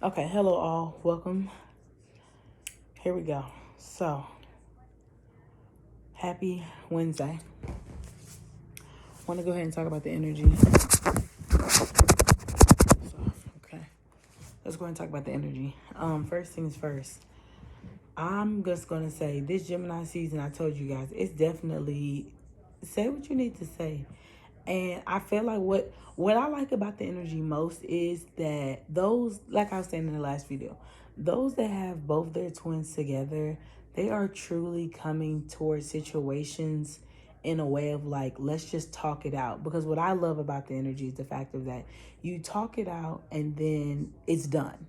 Okay, hello all. Welcome. Here we go. So, happy Wednesday. Want to go ahead and talk about the energy. So, okay. Let's go ahead and talk about the energy. First things first. I'm just going to say this Gemini season, I told you guys, it's definitely say what you need to say. And I feel like what I like about the energy most is that those, like I was saying in the last video, those that have both their twins together, they are truly coming towards situations in a way of like, let's just talk it out. Because what I love about the energy is the fact of that you talk it out and then it's done.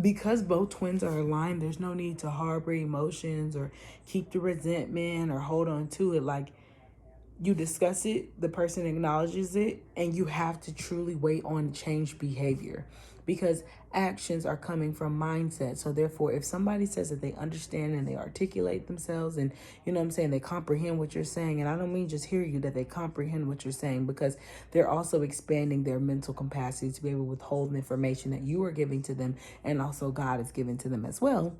Because both twins are aligned, there's no need to harbor emotions or keep the resentment or hold on to it. Like, you discuss it, the person acknowledges it, and you have to truly wait on change behavior because actions are coming from mindset. So therefore, if somebody says that they understand and they articulate themselves and, you know what I'm saying, they comprehend what you're saying, and I don't mean just hear you, that they comprehend what you're saying, because they're also expanding their mental capacity to be able to withhold the information that you are giving to them and also God is giving to them as well.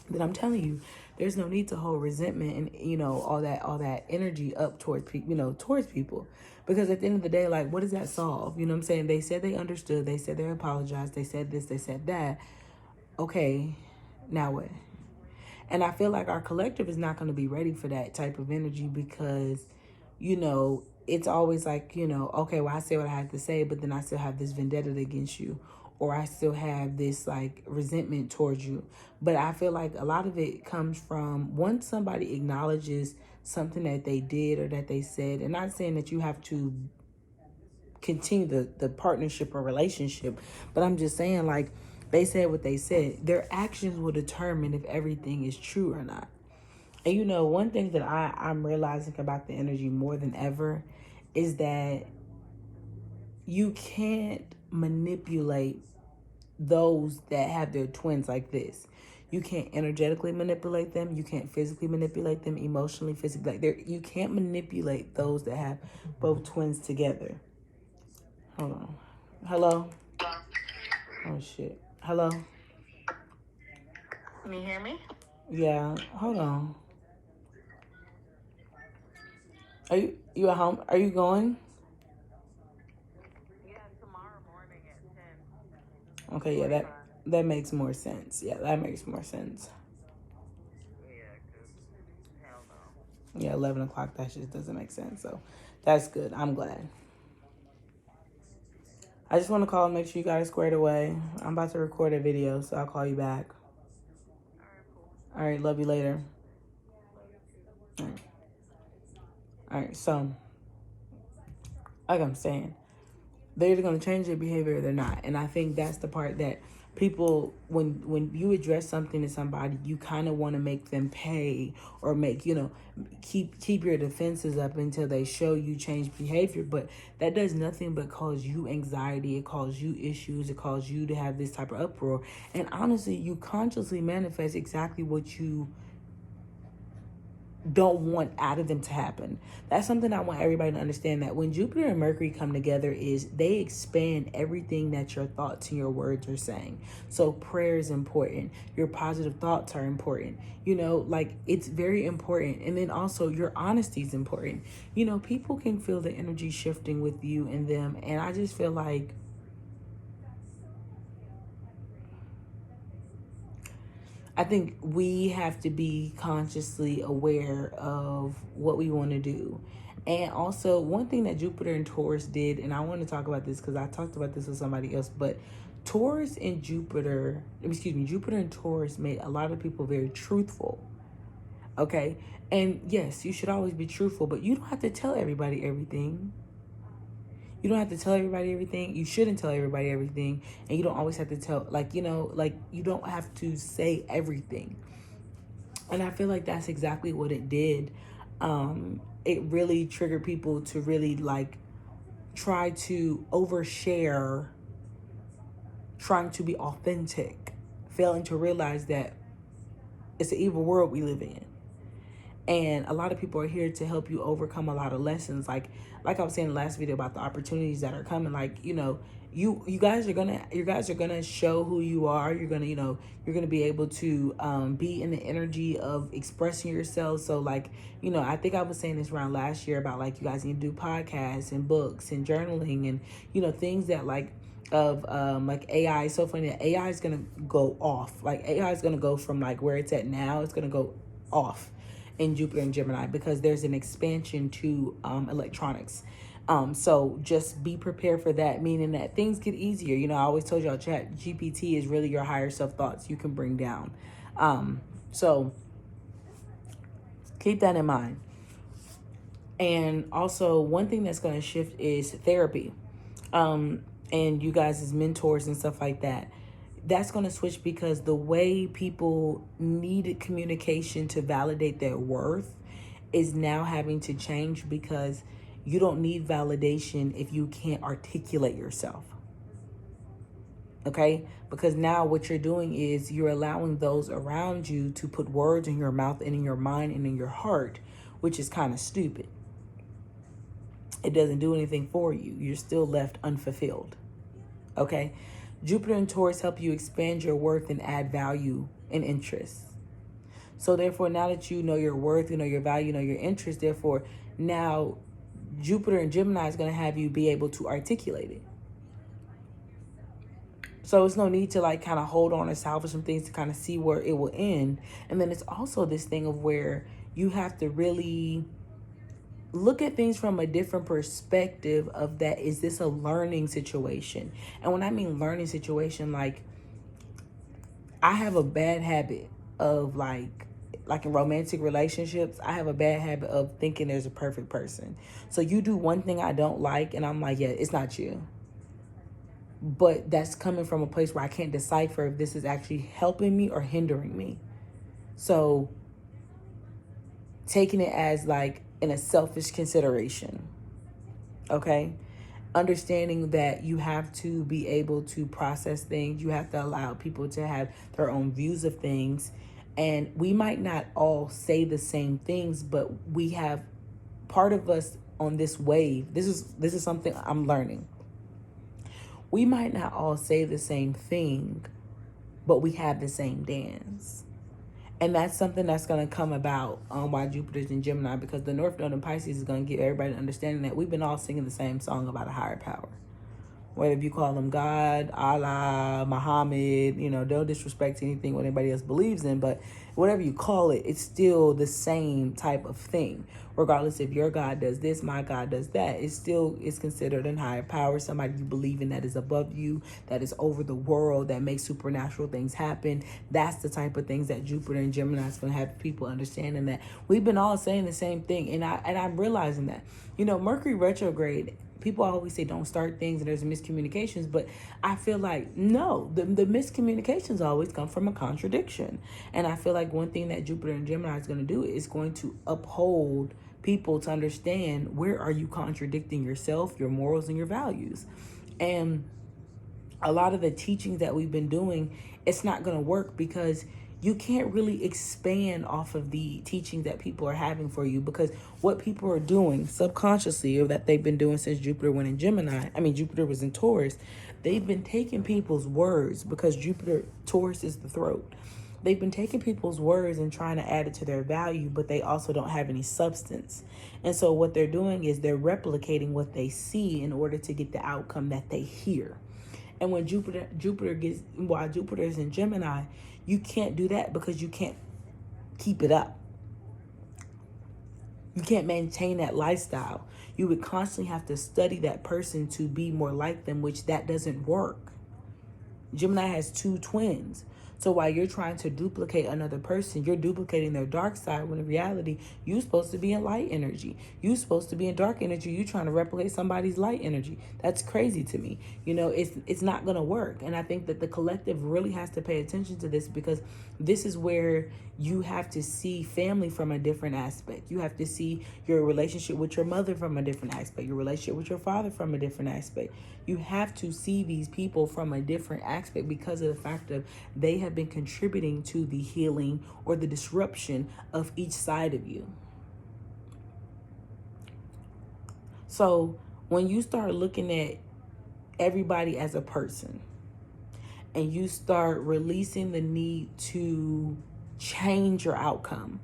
Then I'm telling you, there's no need to hold resentment and all that energy up towards people, towards people, because at the end of the day, like, what does that solve? You know what I'm saying? They said they understood, they said they apologized, they said this, they said that. Okay, now what? And I feel like our collective is not going to be ready for that type of energy because, it's always like, okay, well, I say what I have to say, but then I still have this vendetta against you, or I still have this like resentment towards you. But I feel like a lot of it comes from once somebody acknowledges something that they did or that they said, and not saying that you have to continue the partnership or relationship, but I'm just saying, like, they said what they said. Their actions will determine if everything is true or not. And one thing that I'm realizing about the energy more than ever is that you can't manipulate those that have their twins like this. You can't energetically manipulate them. You can't physically manipulate them, emotionally, physically. Like, you can't manipulate those that have both twins together. Hold on. Hello? Oh, shit. Hello? Can you hear me? Yeah. Hold on. Are you at home? Are you going? Yeah, tomorrow morning at Okay, yeah, 10:45. that makes more sense. Yeah, that makes more sense. Yeah, because hell no. Yeah, 11 o'clock, that just doesn't make sense. So that's good. I'm glad. I just want to call and make sure you got it squared away. I'm about to record a video, so I'll call you back. All right, cool. All right, love you later. Love you too. All right. All right, so like I'm saying, they're either going to change their behavior or they're not. And I think that's the part that people, when you address something to somebody, you kind of want to make them pay or make, keep your defenses up until they show you change behavior. But that does nothing but cause you anxiety. It causes you issues. It causes you to have this type of uproar. And honestly, you consciously manifest exactly what you don't want out of them to happen. That's something I want everybody to understand, that when Jupiter and Mercury come together is they expand everything that your thoughts and your words are saying. So prayer is important. Your positive thoughts are important. Like, it's very important. And then also your honesty is important. People can feel the energy shifting with you and them. And I just feel like I think we have to be consciously aware of what we want to do. And also, one thing that Jupiter and Taurus did, and I want to talk about this because I talked about this with somebody else, but Jupiter and Taurus made a lot of people very truthful. Okay. And yes, you should always be truthful, but you don't have to tell everybody everything. You don't have to tell everybody everything. You shouldn't tell everybody everything. And you don't always have to tell, like you don't have to say everything. And I feel like that's exactly what it did. It really triggered people to really like try to overshare, trying to be authentic, failing to realize that it's an evil world we live in. And a lot of people are here to help you overcome a lot of lessons. Like I was saying in the last video about the opportunities that are coming. Like, you guys are gonna show who you are. You're gonna, you're gonna be able to be in the energy of expressing yourself. So like, I think I was saying this around last year about like you guys need to do podcasts and books and journaling and things that like AI. So funny that AI is gonna go off. Like AI is gonna go from like where it's at now. It's gonna go off in Jupiter and Gemini because there's an expansion to electronics. So just be prepared for that, meaning that things get easier. I always told y'all Chat GPT is really your higher self thoughts you can bring down. So keep that in mind. And also, one thing that's going to shift is therapy. And you guys as mentors and stuff like that. That's going to switch because the way people needed communication to validate their worth is now having to change because you don't need validation if you can't articulate yourself. Okay? Because now what you're doing is you're allowing those around you to put words in your mouth and in your mind and in your heart, which is kind of stupid. It doesn't do anything for you. You're still left unfulfilled. Okay? Jupiter and Taurus help you expand your worth and add value and interest. So therefore, now that you know your worth, you know your value, you know your interest, therefore, now Jupiter and Gemini is going to have you be able to articulate it. So it's no need to like kind of hold on or salvage some things to kind of see where it will end. And then it's also this thing of where you have to really look at things from a different perspective of that. Is this a learning situation? And when I mean learning situation, like I have a bad habit of like in romantic relationships, I have a bad habit of thinking there's a perfect person. So you do one thing I don't like and I'm like, yeah, it's not you. But that's coming from a place where I can't decipher if this is actually helping me or hindering me. So taking it as like in a selfish consideration. Okay? Understanding that you have to be able to process things. You have to allow people to have their own views of things. And we might not all say the same things, but we have part of us on this wave. This is something I'm learning. We might not all say the same thing, but we have the same dance. And that's something that's going to come about while Jupiter's in Gemini, because the North Node in Pisces is going to give everybody understanding that we've been all singing the same song about a higher power. Whether you call them God, Allah, Muhammad, don't disrespect anything what anybody else believes in, but whatever you call it, it's still the same type of thing. Regardless if your God does this, my God does that, it still is considered a higher power, somebody you believe in that is above you, that is over the world, that makes supernatural things happen. That's the type of things that Jupiter and Gemini is going to have people understanding, that we've been all saying the same thing. And I'm realizing that, Mercury retrograde, people always say don't start things and there's miscommunications, but I feel like no, the miscommunications always come from a contradiction. And I feel like one thing that Jupiter and Gemini is going to do is going to uphold people to understand, where are you contradicting yourself, your morals, and your values. And a lot of the teachings that we've been doing, it's not going to work because you can't really expand off of the teachings that people are having for you, because what people are doing subconsciously, or that they've been doing since Jupiter went in Gemini, Jupiter was in Taurus, they've been taking people's words, because Taurus is the throat. They've been taking people's words and trying to add it to their value, but they also don't have any substance. And so what they're doing is they're replicating what they see in order to get the outcome that they hear. And when while Jupiter is in Gemini, you can't do that because you can't keep it up. You can't maintain that lifestyle. You would constantly have to study that person to be more like them, which that doesn't work. Gemini has two twins. So while you're trying to duplicate another person, you're duplicating their dark side, when in reality, you're supposed to be in light energy. You're supposed to be in dark energy. You're trying to replicate somebody's light energy. That's crazy to me. It's not going to work. And I think that the collective really has to pay attention to this, because this is where you have to see family from a different aspect. You have to see your relationship with your mother from a different aspect, your relationship with your father from a different aspect. You have to see these people from a different aspect, because of the fact that they have been contributing to the healing or the disruption of each side of you. So when you start looking at everybody as a person, and you start releasing the need to change your outcome.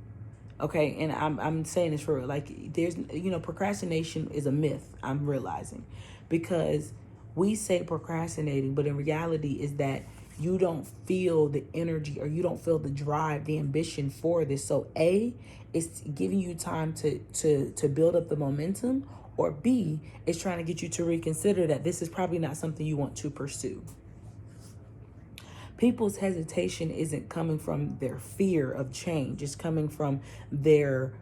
Okay, and I'm saying this for real. Like, there's, procrastination is a myth, I'm realizing, because we say procrastinating, but in reality is that you don't feel the energy, or you don't feel the drive, the ambition for this. So A, it's giving you time to build up the momentum, or B, it's trying to get you to reconsider that this is probably not something you want to pursue. People's hesitation isn't coming from their fear of change. It's coming from their,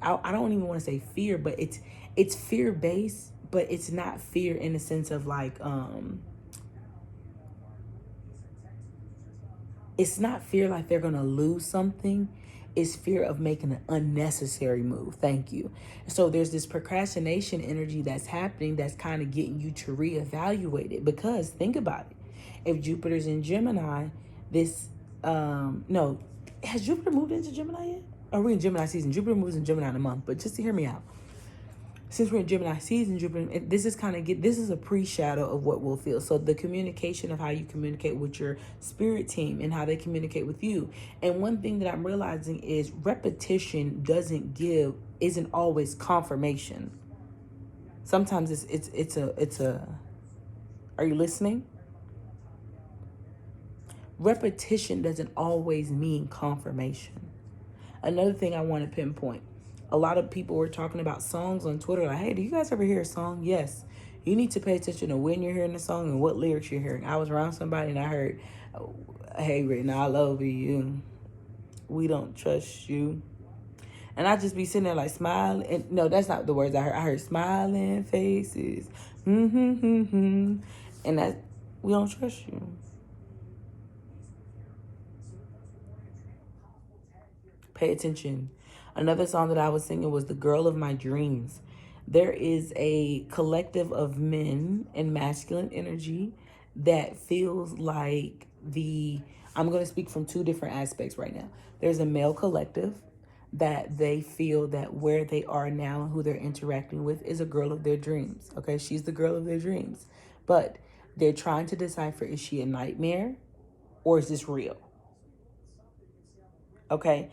I don't even want to say fear, but it's fear based, but it's not fear in the sense of like, it's not fear like they're gonna lose something. It's fear of making an unnecessary move. Thank you. So there's this procrastination energy that's happening, that's kind of getting you to reevaluate it. Because think about it. If Jupiter's in Gemini, this no, has Jupiter moved into Gemini yet? Are we in Gemini season? Jupiter moves in Gemini in a month, but just to hear me out. Since we're in Gemini season, Jupiter, this is this is a pre-shadow of what we'll feel. So the communication of how you communicate with your spirit team and how they communicate with you. And one thing that I'm realizing is repetition isn't always confirmation. Sometimes it's a are you listening? Repetition doesn't always mean confirmation. Another thing I want to pinpoint. A lot of people were talking about songs on Twitter. Like, hey, do you guys ever hear a song? Yes. You need to pay attention to when you're hearing the song and what lyrics you're hearing. I was around somebody and I heard, hey, Brittany, I love you. We don't trust you. And I just be sitting there like smiling. And no, that's not the words I heard. I heard smiling faces. And that, we don't trust you. Pay attention. Another song that I was singing was The Girl of My Dreams. There is a collective of men and masculine energy that feels like I'm going to speak from two different aspects right now. There's a male collective that they feel that where they are now and who they're interacting with is a girl of their dreams. Okay, she's the girl of their dreams. But they're trying to decipher, is she a nightmare or is this real? Okay,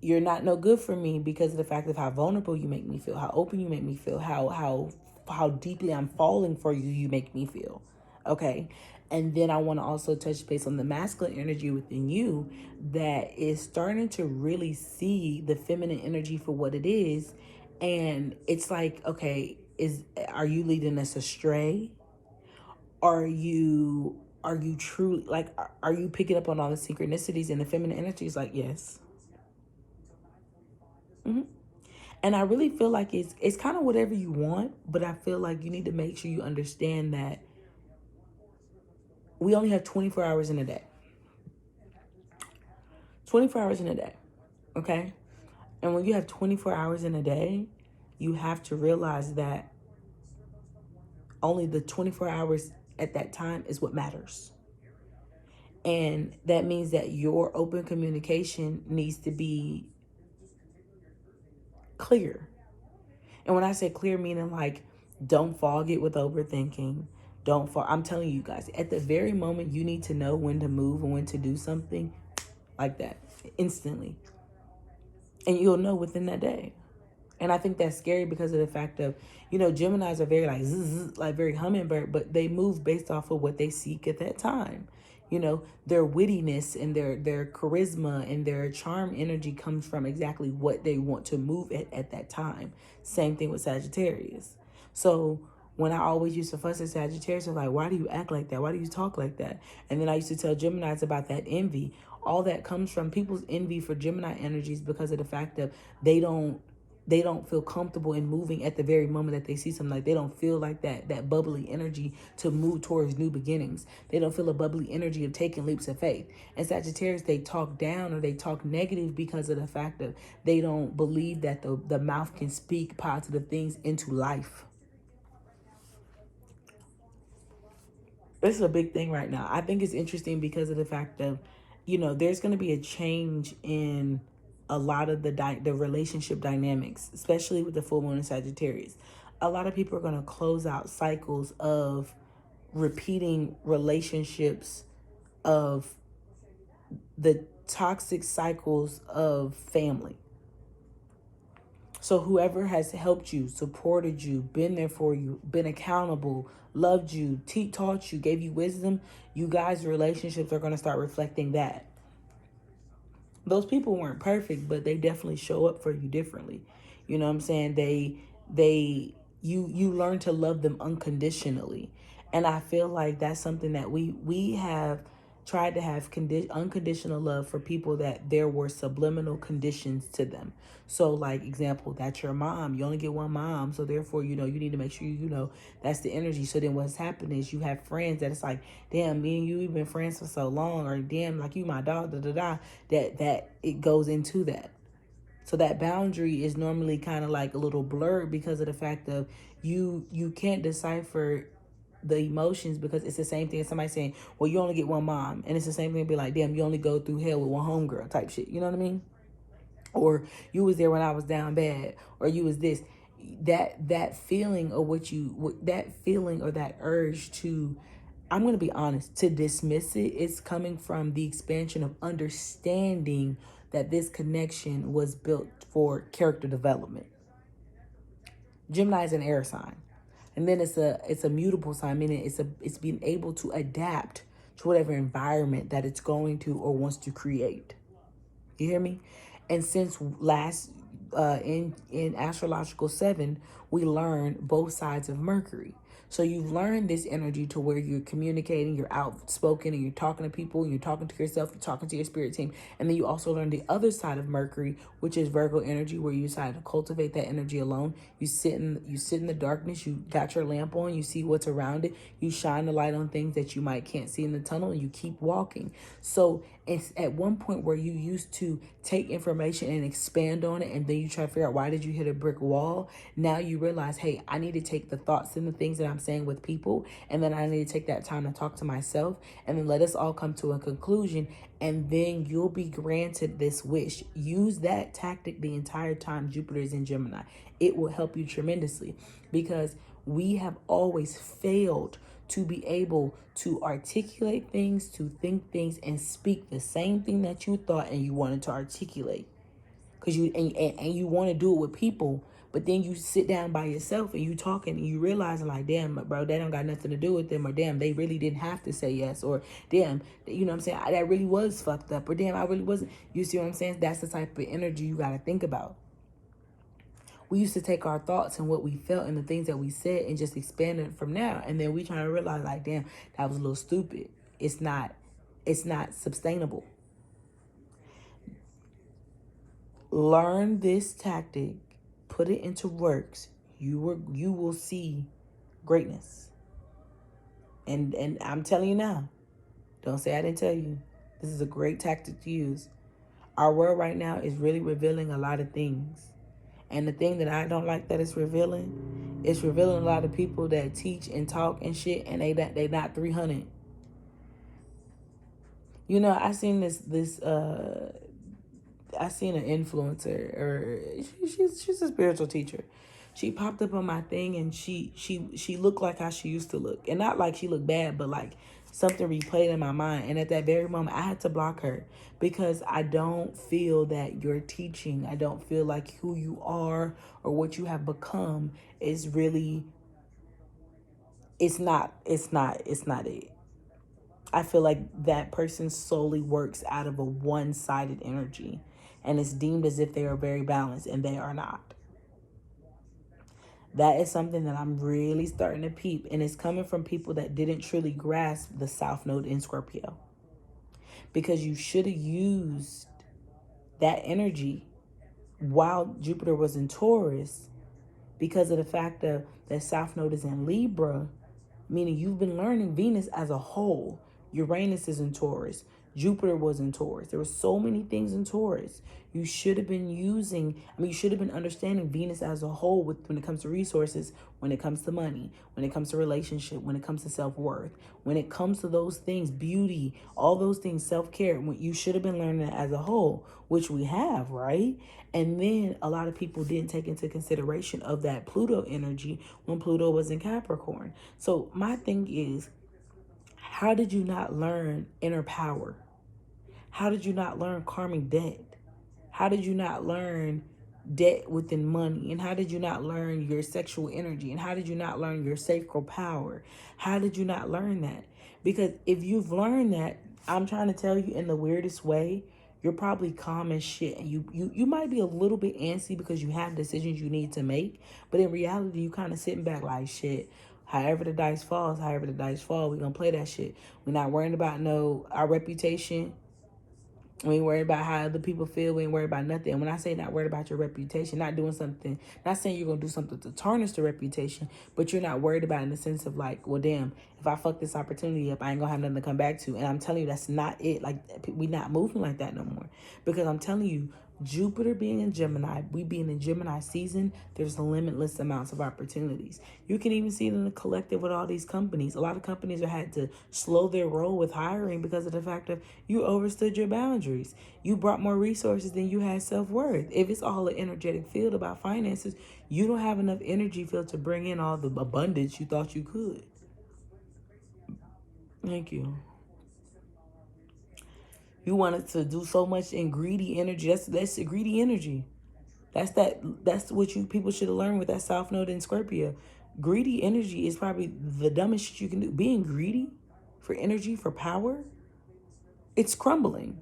you're not no good for me because of the fact of how vulnerable you make me feel, how open you make me feel, how deeply I'm falling for you, you make me feel. Okay. And then I want to also touch base on the masculine energy within you that is starting to really see the feminine energy for what it is. And it's like, okay, are you leading us astray? Are you truly like, are you picking up on all the synchronicities? And the feminine energy is like, yes. And I really feel like it's kind of whatever you want, but I feel like you need to make sure you understand that we only have 24 hours in a day. 24 hours in a day, okay? And when you have 24 hours in a day, you have to realize that only the 24 hours at that time is what matters. And that means that your open communication needs to be clear. And when I say clear, meaning like, don't fog it with overthinking. I'm telling you guys, at the very moment you need to know when to move and when to do something like that instantly. And you'll know within that day. And I think that's scary because of the fact of, Geminis are very like, zzz, like very hummingbird, but they move based off of what they seek at that time. Their wittiness and their charisma and their charm energy comes from exactly what they want to move at that time. Same thing with Sagittarius. So when I always used to fuss at Sagittarius, I'm like, why do you act like that? Why do you talk like that? And then I used to tell Geminis about that envy. All that comes from people's envy for Gemini energies because of the fact that they don't feel comfortable in moving at the very moment that they see something. Like, they don't feel like that bubbly energy to move towards new beginnings. They don't feel a bubbly energy of taking leaps of faith. And Sagittarius, they talk down or they talk negative because of the fact that they don't believe that the mouth can speak positive things into life. This is a big thing right now. I think it's interesting because of the fact of, there's going to be a change in a lot of the relationship dynamics, especially with the full moon in Sagittarius. A lot of people are going to close out cycles of repeating relationships of the toxic cycles of family. So whoever has helped you, supported you, been there for you, been accountable, loved you, taught you, gave you wisdom, you guys' relationships are going to start reflecting that. Those people weren't perfect, but they definitely show up for you differently. You know what I'm saying? You learn to love them unconditionally. And I feel like that's something that we have tried to have unconditional love for people that there were subliminal conditions to them. So like example, that's your mom. You only get one mom, so therefore, you need to make sure that's the energy. So then what's happening is you have friends that it's like, damn, me and you we've been friends for so long, or damn, like you my dog, da da da. That it goes into that. So that boundary is normally kind of like a little blurred because of the fact of you can't decipher the emotions, because it's the same thing as somebody saying, well, you only get one mom. And it's the same thing, be like, damn, you only go through hell with one homegirl type shit. You know what I mean? Or you was there when I was down bad, or you was this. That feeling, or that feeling or that urge to, I'm going to be honest, to dismiss it, it's coming from the expansion of understanding that this connection was built for character development. Gemini is an air sign. And then it's a mutable sign, meaning it's being able to adapt to whatever environment that it's going to or wants to create. You hear me? And since last in astrological 7, we learned both sides of Mercury. So you've learned this energy to where you're communicating, you're outspoken, and you're talking to people, and you're talking to yourself, you're talking to your spirit team. And then you also learn the other side of Mercury, which is Virgo energy, where you decide to cultivate that energy alone. You sit in the darkness, you got your lamp on, you see what's around it, you shine the light on things that you can't see in the tunnel, and you keep walking. So it's at one point where you used to take information and expand on it, and then you try to figure out, why did you hit a brick wall? Now you realize, hey, I need to take the thoughts and the things that I'm saying with people, and then I need to take that time to talk to myself, and then let us all come to a conclusion, and then you'll be granted this wish. Use that tactic the entire time Jupiter is in Gemini. It will help you tremendously, because we have always failed to be able to articulate things, to think things, and speak the same thing that you thought and you wanted to articulate. Because and you want to do it with people, but then you sit down by yourself and you talking and you realize, like, damn, bro, that don't got nothing to do with them, or damn, they really didn't have to say yes, or damn, you know what I'm saying, that really was fucked up, or damn, I really wasn't. You see what I'm saying? That's the type of energy you got to think about. We used to take our thoughts and what we felt and the things that we said and just expand it from now. And then we trying to realize, like, damn, that was a little stupid. It's not sustainable. Learn this tactic, put it into works. You will see greatness. And I'm telling you now, don't say I didn't tell you. This is a great tactic to use. Our world right now is really revealing a lot of things. And the thing that I don't like that it's revealing a lot of people that teach and talk and shit, and they not 300. You know, I seen I seen an influencer, or she's a spiritual teacher. She popped up on my thing, and she looked like how she used to look, and not like she looked bad, but like something replayed in my mind. And at that very moment, I had to block her, because I don't feel that your teaching, I don't feel like who you are or what you have become is really. It's not it. I feel like that person solely works out of a one-sided energy, and it's deemed as if they are very balanced, and they are not. That is something that I'm really starting to peep, and it's coming from people that didn't truly grasp the South Node in Scorpio. Because you should have used that energy while Jupiter was in Taurus, because of the fact that South Node is in Libra, meaning you've been learning Venus as a whole. Uranus is in Taurus. Jupiter was in Taurus. There were so many things in Taurus. You should have been you should have been understanding Venus as a whole when it comes to resources, when it comes to money, when it comes to relationship, when it comes to self-worth, when it comes to those things, beauty, all those things, self-care. You should have been learning it as a whole, which we have, right? And then a lot of people didn't take into consideration of that Pluto energy when Pluto was in Capricorn. So my thing is, How did you not learn inner power? How did you not learn karmic debt? How did you not learn debt within money? And how did you not learn your sexual energy? And how did you not learn your sacral power? How did you not learn that? Because if you've learned that, I'm trying to tell you in the weirdest way, you're probably calm as shit. And you might be a little bit antsy because you have decisions you need to make. But in reality, you kind of sitting back like, shit, however the dice falls, however the dice fall, we're going to play that shit. We're not worrying about our reputation. We ain't worried about how other people feel. We ain't worried about nothing. And when I say not worried about your reputation, not doing something, not saying you're going to do something to tarnish the reputation, but you're not worried about it in the sense of like, well, damn, if I fuck this opportunity up, I ain't going to have nothing to come back to. And I'm telling you, that's not it. Like, we not moving like that no more. Because I'm telling you, Jupiter being in Gemini, we being in Gemini season, there's limitless amounts of opportunities. You can even see it in the collective with all these companies. A lot of companies have had to slow their roll with hiring because of the fact of you overstood your boundaries. You brought more resources than you had self-worth. If it's all an energetic field about finances, you don't have enough energy field to bring in all the abundance you thought you could. Thank you. You wanted to do so much in greedy energy. That's greedy energy. That's what you people should have learned with that South Node in Scorpio. Greedy energy is probably the dumbest shit you can do. Being greedy for energy, for power, it's crumbling.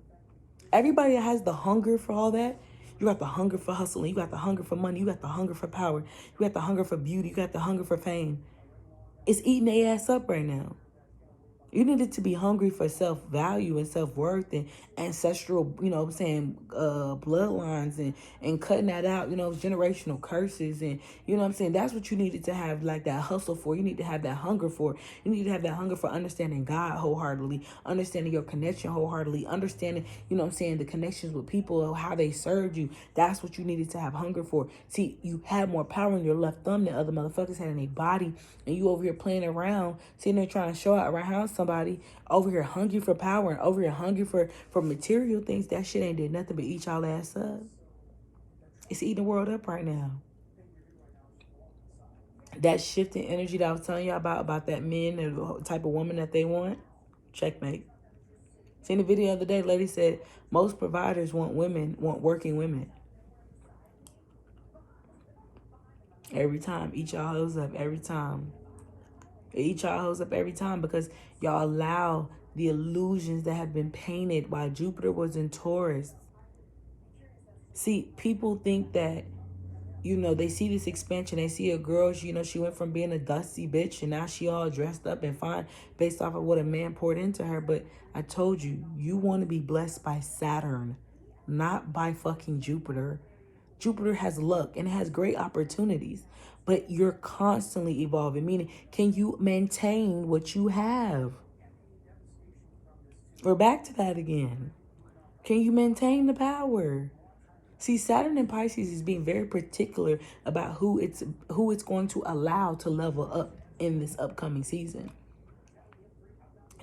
Everybody that has the hunger for all that, you got the hunger for hustling, you got the hunger for money, you got the hunger for power, you got the hunger for beauty, you got the hunger for fame. It's eating their ass up right now. You needed to be hungry for self-value and self-worth and ancestral, bloodlines and cutting that out, generational curses. And, that's what you needed to have like that hustle for. You need to have that hunger for. You need to have that hunger for understanding God wholeheartedly, understanding your connection wholeheartedly, understanding, the connections with people, how they served you. That's what you needed to have hunger for. See, you had more power in your left thumb than other motherfuckers had in their body. And you over here playing around, sitting there trying to show out around somebody, over here hungry for power and over here hungry for material things. That shit ain't did nothing but eat y'all ass up. It's eating the world up right now. That shift in energy that I was telling you about that men and the type of woman that they want, checkmate. Seen the video the other day, the lady said most providers want working women. Every time, eat y'all hoes up every time. They eat y'all hoes up every time because y'all allow the illusions that have been painted while Jupiter was in Taurus. See, people think that, they see this expansion. They see a girl, she went from being a dusty bitch and now she all dressed up and fine based off of what a man poured into her. But I told you, you want to be blessed by Saturn, not by fucking Jupiter. Jupiter has luck and it has great opportunities, but you're constantly evolving. Meaning, can you maintain what you have? We're back to that again. Can you maintain the power? See, Saturn in Pisces is being very particular about who it's going to allow to level up in this upcoming season.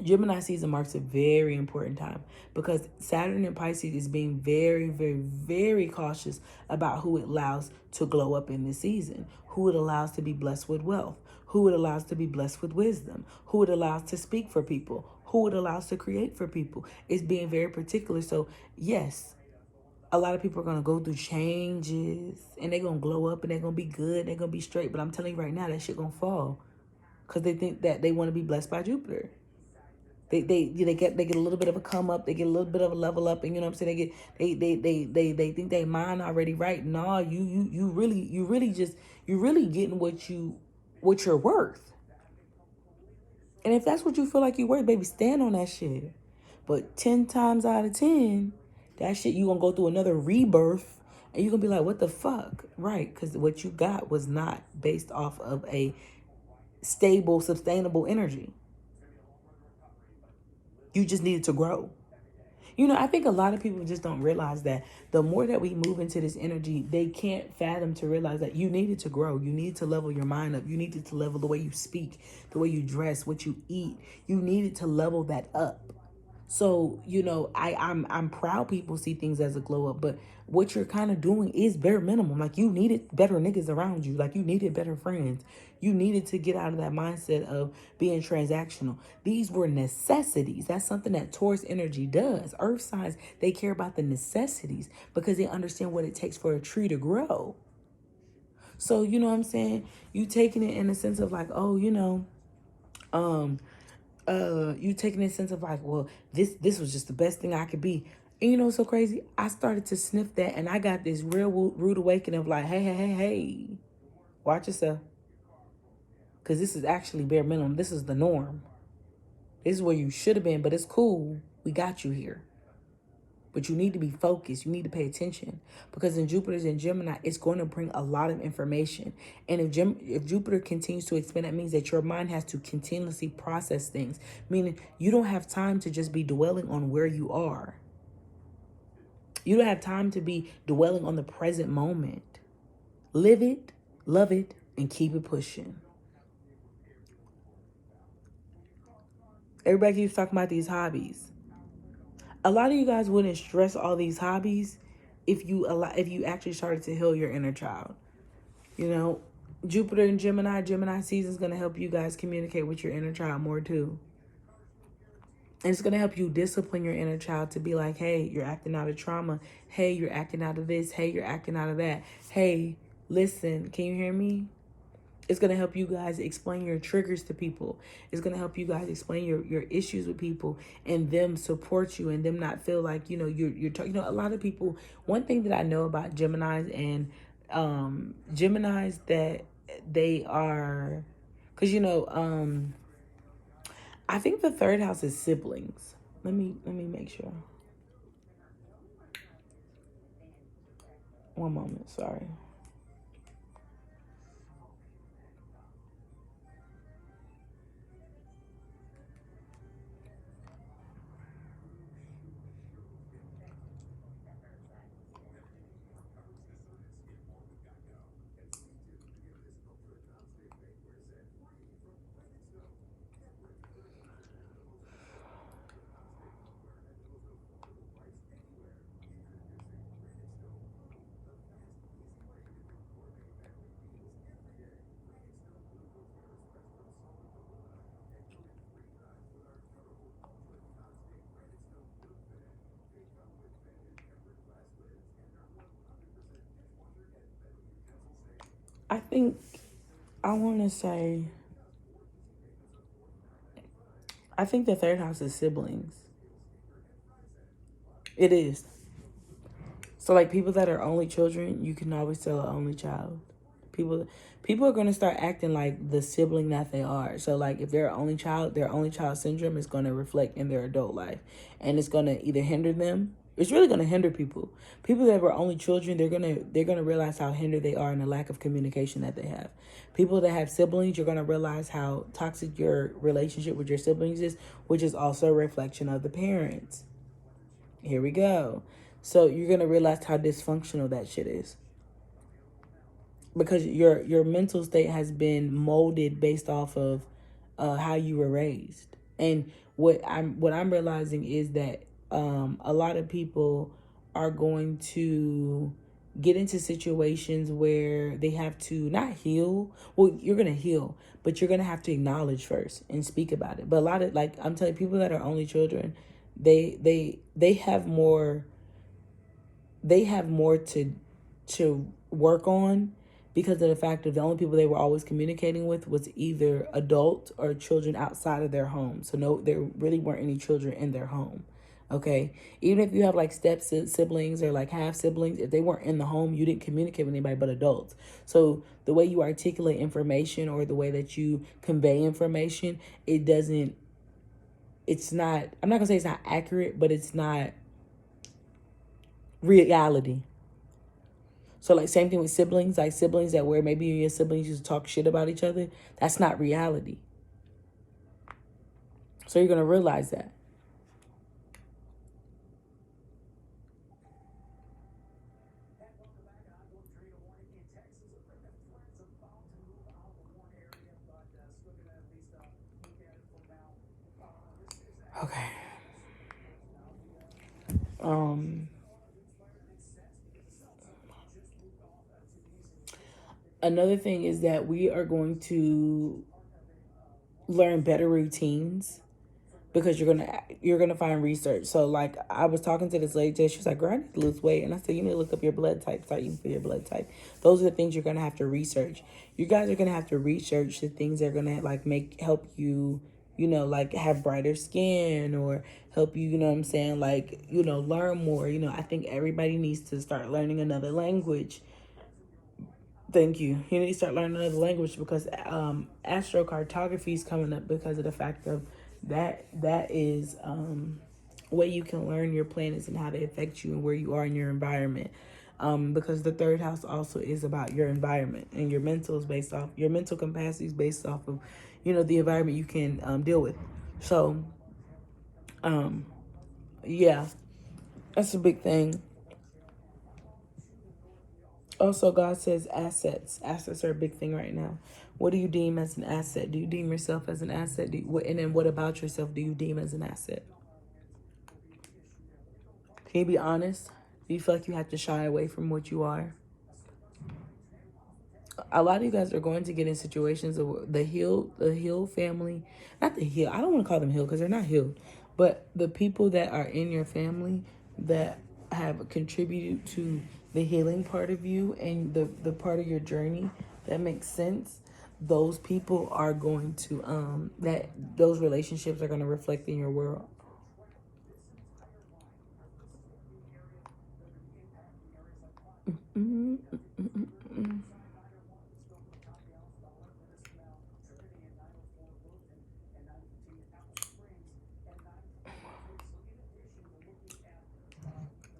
Gemini season marks a very important time because Saturn in Pisces is being very, very, very cautious about who it allows to glow up in this season, who it allows to be blessed with wealth, who it allows to be blessed with wisdom, who it allows to speak for people, who it allows to create for people. It's being very particular. So, yes, a lot of people are going to go through changes and they're going to glow up and they're going to be good. They're going to be straight. But I'm telling you right now, that shit going to fall because they think that they want to be blessed by Jupiter. They get a little bit of a come up, they get a little bit of a level up, and you know what I'm saying, they think they mind already right. No, you really getting what you're worth. And if that's what you feel like you're worth, baby, stand on that shit. But 10 times out of 10, that shit you gonna go through another rebirth and you're gonna be like, what the fuck? Right, because what you got was not based off of a stable, sustainable energy. You just needed to grow. I think a lot of people just don't realize that the more that we move into this energy, they can't fathom to realize that you needed to grow. You need to level your mind up. You needed to level the way you speak, the way you dress, what you eat. You needed to level that up. So, I'm proud people see things as a glow up, but what you're kind of doing is bare minimum. Like, you needed better niggas around you. Like, you needed better friends. You needed to get out of that mindset of being transactional. These were necessities. That's something that Taurus energy does. Earth signs, they care about the necessities because they understand what it takes for a tree to grow. So, you know what I'm saying? You taking it in a sense of like, oh, um, you taking a sense of like, well, this was just the best thing I could be. And you know what's so crazy? I started to sniff that, and I got this real rude awakening of like, hey, watch yourself, because this is actually bare minimum. This is the norm. This is where you should have been, but it's cool. We got you here. But you need to be focused. You need to pay attention, because in Jupiter's in Gemini, it's going to bring a lot of information. And if Jupiter continues to expand, that means that your mind has to continuously process things, meaning you don't have time to just be dwelling on where you are. You don't have time to be dwelling on the present moment. Live it, love it, and keep it pushing. Everybody keeps talking about these hobbies. A lot of you guys wouldn't stress all these hobbies if you actually started to heal your inner child. You know, Jupiter and Gemini season is going to help you guys communicate with your inner child more too. And it's going to help you discipline your inner child to be like, hey, you're acting out of trauma. Hey, you're acting out of this. Hey, you're acting out of that. Hey, listen, can you hear me? It's going to help you guys explain your triggers to people. It's going to help you guys explain your issues with people, and them support you, and them not feel like, you're talking. A lot of people, one thing that I know about Geminis and Geminis, that they are, because, I think the third house is siblings. Let me make sure. One moment, sorry. I think I want to say, I think the third house is siblings. It is. So like people that are only children, you can always tell an only child. People people are gonna start acting like the sibling that they are. So like if they're an only child, their only child syndrome is gonna reflect in their adult life. And it's gonna either hinder them. It's really gonna hinder people. People that were only children, they're gonna realize how hindered they are and the lack of communication that they have. People that have siblings, you're gonna realize how toxic your relationship with your siblings is, which is also a reflection of the parents. Here we go. So you're gonna realize how dysfunctional that shit is, because your mental state has been molded based off of how you were raised. And what I'm realizing is that a lot of people are going to get into situations where they have to not heal. Well, you're gonna heal, but you're gonna have to acknowledge first and speak about it. But a lot of, like, I'm telling you, people that are only children, they have more, to work on, because of the fact that the only people they were always communicating with was either adult or children outside of their home. So no, there really weren't any children in their home. Okay, even if you have like step siblings or like half siblings, if they weren't in the home, you didn't communicate with anybody but adults. So the way you articulate information, or the way that you convey information, it doesn't, it's not, I'm not gonna say it's not accurate, but it's not reality. So like same thing with siblings, like siblings that where maybe you and your siblings used to talk shit about each other, that's not reality. So you're gonna realize that. Okay. Um, Another thing is that we are going to learn better routines because you're gonna find research. So like I was talking to this lady today, she was like, "Girl, I need to lose weight," and I said, "You need to look up your blood type, start eating for your blood type." Those are the things you're gonna have to research. You guys are gonna have to research the things that are gonna like help you, like have brighter skin or help you, you know what I'm saying, like learn more. I think everybody needs to start learning another language. Thank you. You need to start learning another language because astrocartography is coming up because of the fact of that is way you can learn your planets and how they affect you and where you are in your environment. Because the third house also is about your environment and your mental is based off your mental capacity is based off of the environment you can deal with. So yeah, that's a big thing. Also, God says assets. Assets are a big thing right now. What do you deem as an asset? Do you deem yourself as an asset? And then what about yourself do you deem as an asset? Can you be honest? Do you feel like you have to shy away from what you are? A lot of you guys are going to get in situations of the Hill family, not the Hill. I don't want to call them Hill because they're not healed, but the people that are in your family that have contributed to the healing part of you and the part of your journey that makes sense. Those people are going to that those relationships are going to reflect in your world.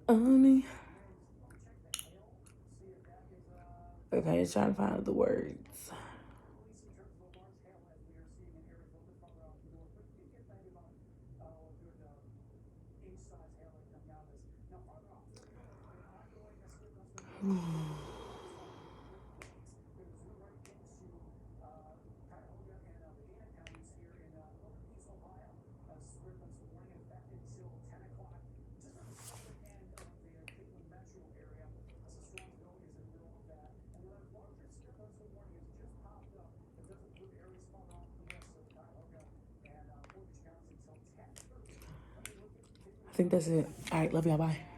Um, okay, just trying to find the words. I think that's it. All right, love y'all. Bye.